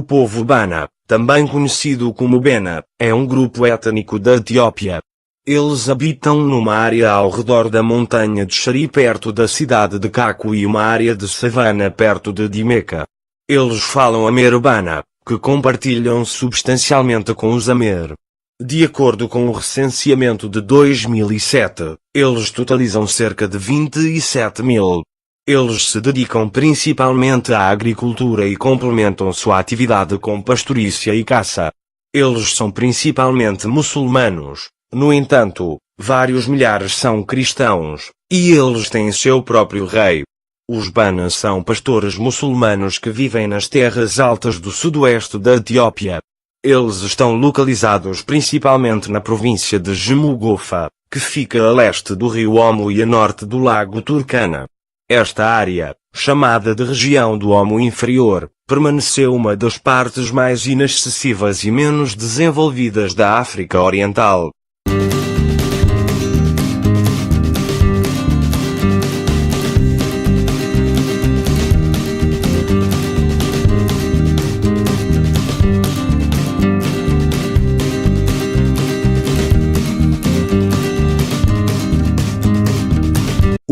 O povo Bana, também conhecido como Bena, é um grupo étnico da Etiópia. Eles habitam numa área ao redor da montanha de Shari perto da cidade de Kaku e uma área de savana perto de Dimeka. Eles falam Amer-Bana, que compartilham substancialmente com os Amer. De acordo com o recenseamento de 2007, eles totalizam cerca de 27 mil. Eles se dedicam principalmente à agricultura e complementam sua atividade com pastorícia e caça. Eles são principalmente muçulmanos, no entanto, vários milhares são cristãos, e eles têm seu próprio rei. Os Bana são pastores muçulmanos que vivem nas terras altas do sudoeste da Etiópia. Eles estão localizados principalmente na província de Gemugofa, que fica a leste do rio Omo e a norte do lago Turkana. Esta área, chamada de região do Omo Inferior, permaneceu uma das partes mais inacessíveis e menos desenvolvidas da África Oriental.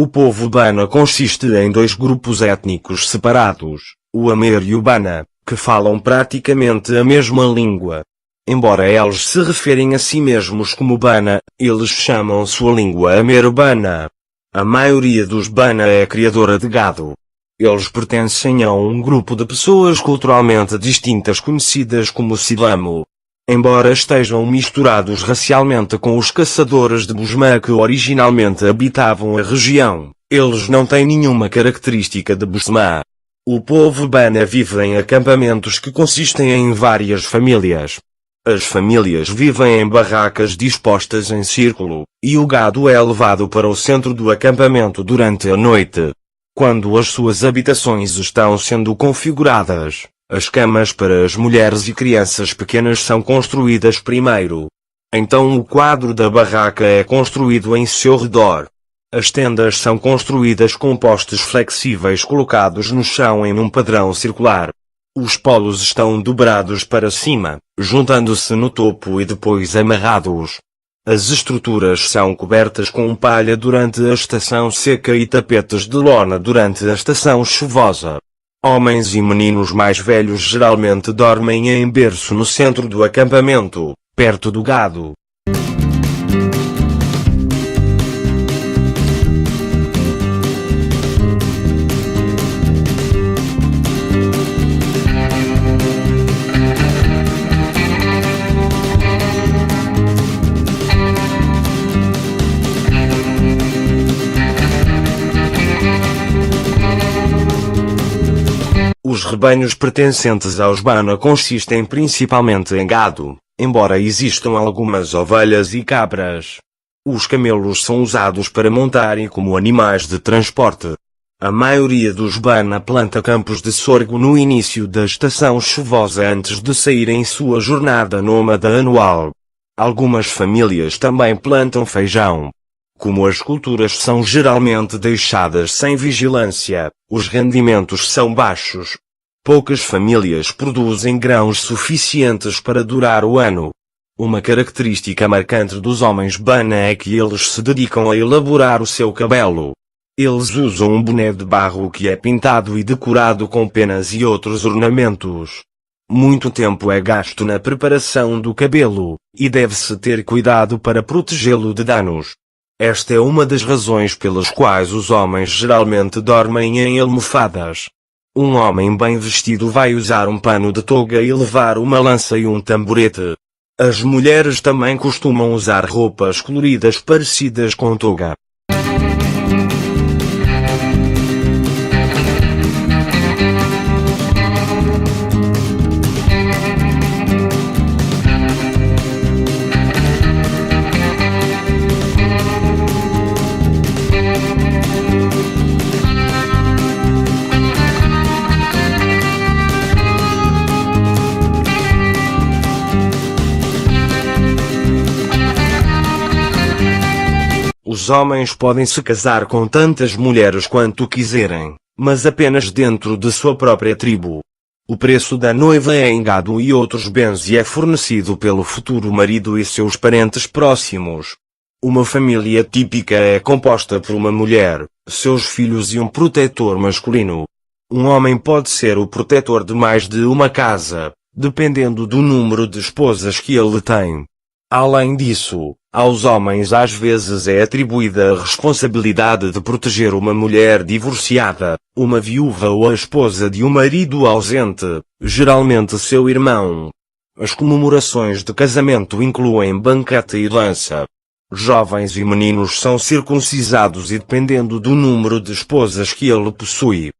O povo Bana consiste em dois grupos étnicos separados, o Amer e o Bana, que falam praticamente a mesma língua. Embora eles se referem a si mesmos como Bana, eles chamam sua língua Amer-Bana. A maioria dos Bana é criadora de gado. Eles pertencem a um grupo de pessoas culturalmente distintas conhecidas como Silamo. Embora estejam misturados racialmente com os caçadores de Busma que originalmente habitavam a região, eles não têm nenhuma característica de Busma. O povo Bana vive em acampamentos que consistem em várias famílias. As famílias vivem em barracas dispostas em círculo, e o gado é levado para o centro do acampamento durante a noite. Quando as suas habitações estão sendo configuradas, as camas para as mulheres e crianças pequenas são construídas primeiro. Então o quadro da barraca é construído em seu redor. As tendas são construídas com postes flexíveis colocados no chão em um padrão circular. Os polos estão dobrados para cima, juntando-se no topo e depois amarrados. As estruturas são cobertas com palha durante a estação seca e tapetes de lona durante a estação chuvosa. Homens e meninos mais velhos geralmente dormem em berço no centro do acampamento, perto do gado. Os rebanhos pertencentes aos Bana consistem principalmente em gado, embora existam algumas ovelhas e cabras. Os camelos são usados para montar e como animais de transporte. A maioria dos Bana planta campos de sorgo no início da estação chuvosa antes de sair em sua jornada nômade anual. Algumas famílias também plantam feijão. Como as culturas são geralmente deixadas sem vigilância, os rendimentos são baixos. Poucas famílias produzem grãos suficientes para durar o ano. Uma característica marcante dos homens Bana é que eles se dedicam a elaborar o seu cabelo. Eles usam um boné de barro que é pintado e decorado com penas e outros ornamentos. Muito tempo é gasto na preparação do cabelo, e deve-se ter cuidado para protegê-lo de danos. Esta é uma das razões pelas quais os homens geralmente dormem em almofadas. Um homem bem vestido vai usar um pano de toga e levar uma lança e um tamborete. As mulheres também costumam usar roupas coloridas parecidas com toga. Os homens podem se casar com tantas mulheres quanto quiserem, mas apenas dentro de sua própria tribo. O preço da noiva é em gado e outros bens e é fornecido pelo futuro marido e seus parentes próximos. Uma família típica é composta por uma mulher, seus filhos e um protetor masculino. Um homem pode ser o protetor de mais de uma casa, dependendo do número de esposas que ele tem. Além disso, aos homens às vezes é atribuída a responsabilidade de proteger uma mulher divorciada, uma viúva ou a esposa de um marido ausente, geralmente seu irmão. As comemorações de casamento incluem banquete e dança. Jovens e meninos são circuncisados e dependendo do número de esposas que ele possui.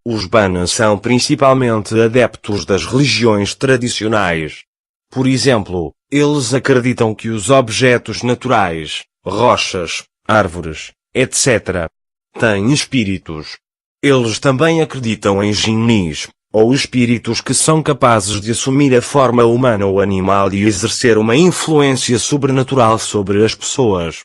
Os Bana são principalmente adeptos das religiões tradicionais. Por exemplo, eles acreditam que os objetos naturais, rochas, árvores, etc., têm espíritos. Eles também acreditam em jinnis, ou espíritos que são capazes de assumir a forma humana ou animal e exercer uma influência sobrenatural sobre as pessoas.